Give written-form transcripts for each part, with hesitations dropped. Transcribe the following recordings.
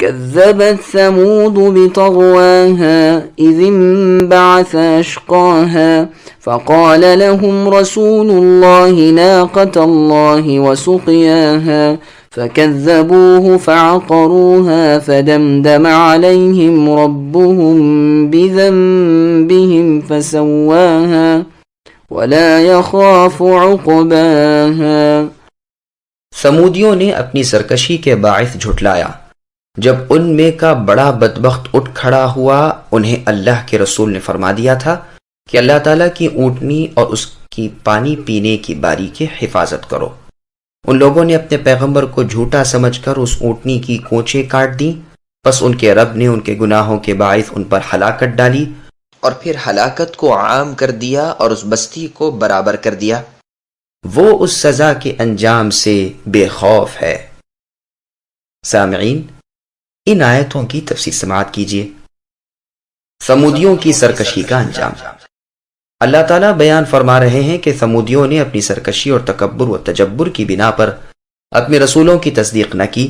كذبت ثمود بطغواها إذ انبعث أشقاها فقال لهم رسول الله ناقة الله وسقياها فكذبوه فعقروها فدمدم عليهم ربهم بذنبهم فسواها ولا يخاف عقباها۔ سمودیوں نے اپنی سرکشی کے باعث جھٹلایا۔ جب ان میں کا بڑا بدبخت اٹھ کھڑا ہوا، انہیں اللہ کے رسول نے فرما دیا تھا کہ اللہ تعالیٰ کی اونٹنی اور اس کی پانی پینے کی باری کی حفاظت کرو۔ ان لوگوں نے اپنے پیغمبر کو جھوٹا سمجھ کر اس اونٹنی کی کونچیں کاٹ دیں، پس ان کے رب نے ان کے گناہوں کے باعث ان پر ہلاکت ڈالی اور پھر ہلاکت کو عام کر دیا اور اس بستی کو برابر کر دیا۔ وہ اس سزا کے انجام سے بے خوف ہے۔ سامعین، ان آیتوں کی تفسیر سماعت کیجیے۔ سمودیوں کی سرکشی کا انجام۔ اللہ تعالیٰ بیان فرما رہے ہیں کہ سمودیوں نے اپنی سرکشی اور تکبر و تجبر کی بنا پر اپنے رسولوں کی تصدیق نہ کی۔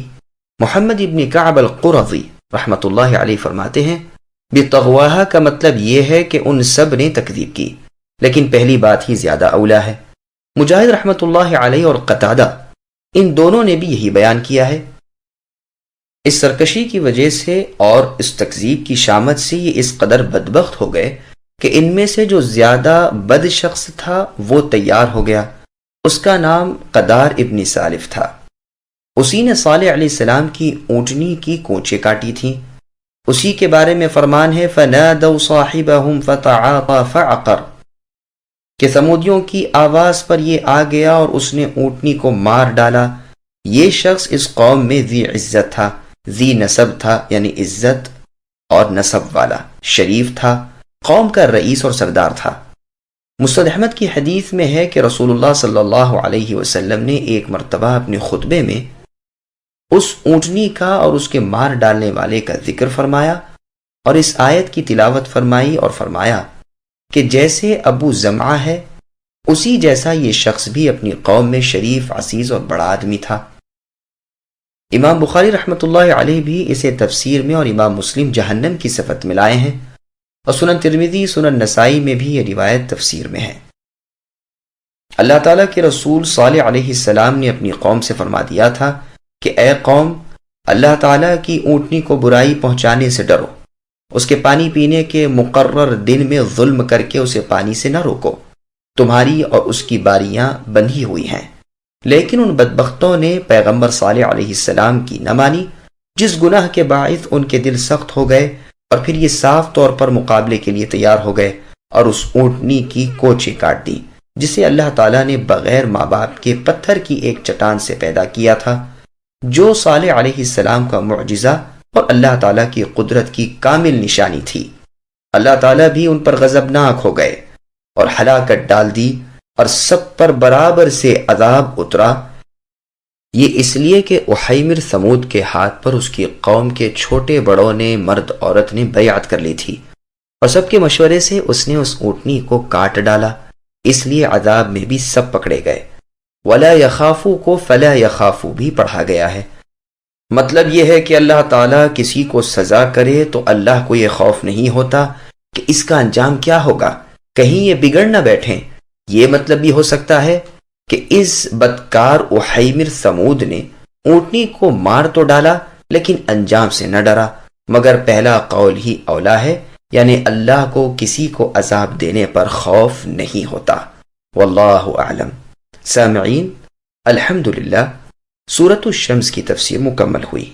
محمد ابن کعب القرظی رحمۃ اللہ علیہ فرماتے ہیں، بطغواہا کا مطلب یہ ہے کہ ان سب نے تکذیب کی، لیکن پہلی بات ہی زیادہ اولا ہے۔ مجاہد رحمۃ اللہ علیہ اور قتادہ ان دونوں نے بھی یہی بیان کیا ہے۔ اس سرکشی کی وجہ سے اور اس تکذیب کی شامت سے یہ اس قدر بدبخت ہو گئے کہ ان میں سے جو زیادہ بد شخص تھا وہ تیار ہو گیا۔ اس کا نام قدار ابن سالف تھا۔ اسی نے صالح علیہ السلام کی اونٹنی کی کونچیں کاٹی تھیں۔ اسی کے بارے میں فرمان ہے فَنَادَوْا صَاحِبَهُمْ فَتَعَاطَى فَعَقَرَ کہ سمودیوں کی آواز پر یہ آ گیا اور اس نے اونٹنی کو مار ڈالا۔ یہ شخص اس قوم میں ذی عزت تھا، ذی نسب تھا، یعنی عزت اور نسب والا، شریف تھا، قوم کا رئیس اور سردار تھا۔ مسند احمد کی حدیث میں ہے کہ رسول اللہ صلی اللہ علیہ وسلم نے ایک مرتبہ اپنے خطبے میں اس اونٹنی کا اور اس کے مار ڈالنے والے کا ذکر فرمایا اور اس آیت کی تلاوت فرمائی اور فرمایا کہ جیسے ابو زمعہ ہے اسی جیسا یہ شخص بھی اپنی قوم میں شریف، عزیز اور بڑا آدمی تھا۔ امام بخاری رحمۃ اللہ علیہ بھی اسے تفسیر میں اور امام مسلم جہنم کی صفت میں لائے ہیں، اور سنن ترمذی، سنن نسائی میں بھی یہ روایت تفسیر میں ہے۔ اللہ تعالیٰ کے رسول صالح علیہ السلام نے اپنی قوم سے فرما دیا تھا کہ اے قوم، اللہ تعالیٰ کی اونٹنی کو برائی پہنچانے سے ڈرو، اس کے پانی پینے کے مقرر دن میں ظلم کر کے اسے پانی سے نہ روکو، تمہاری اور اس کی باریاں بندھی ہوئی ہیں۔ لیکن ان بدبختوں نے پیغمبر صالح علیہ السلام کی نہ مانی، جس گناہ کے باعث ان کے دل سخت ہو گئے اور پھر یہ صاف طور پر مقابلے کے لیے تیار ہو گئے اور اس اونٹنی کی کوچیں کاٹ دی جسے اللہ تعالیٰ نے بغیر ماں باپ کے پتھر کی ایک چٹان سے پیدا کیا تھا، جو صالح علیہ السلام کا معجزہ اور اللہ تعالیٰ کی قدرت کی کامل نشانی تھی۔ اللہ تعالیٰ بھی ان پر غضبناک ہو گئے اور ہلاکت ڈال دی اور سب پر برابر سے عذاب اترا۔ یہ اس لیے کہ احیمر ثمود کے ہاتھ پر اس کی قوم کے چھوٹے بڑوں نے، مرد عورت نے بیعت کر لی تھی اور سب کے مشورے سے اس نے اس اونٹنی کو کاٹ ڈالا، اس لیے عذاب میں بھی سب پکڑے گئے۔ وَلَا يَخَافُ کو فَلَا يَخَافُ بھی پڑھا گیا ہے۔ مطلب یہ ہے کہ اللہ تعالیٰ کسی کو سزا کرے تو اللہ کو یہ خوف نہیں ہوتا کہ اس کا انجام کیا ہوگا، کہیں یہ بگڑ نہ بیٹھیں۔ یہ مطلب بھی ہو سکتا ہے کہ اس بدکار احیمر ثمود نے اونٹنی کو مار تو ڈالا لیکن انجام سے نہ ڈرا، مگر پہلا قول ہی اولا ہے، یعنی اللہ کو کسی کو عذاب دینے پر خوف نہیں ہوتا۔ واللہ اعلم۔ سامعین، الحمدللہ سورۃ الشمس کی تفسیر مکمل ہوئی۔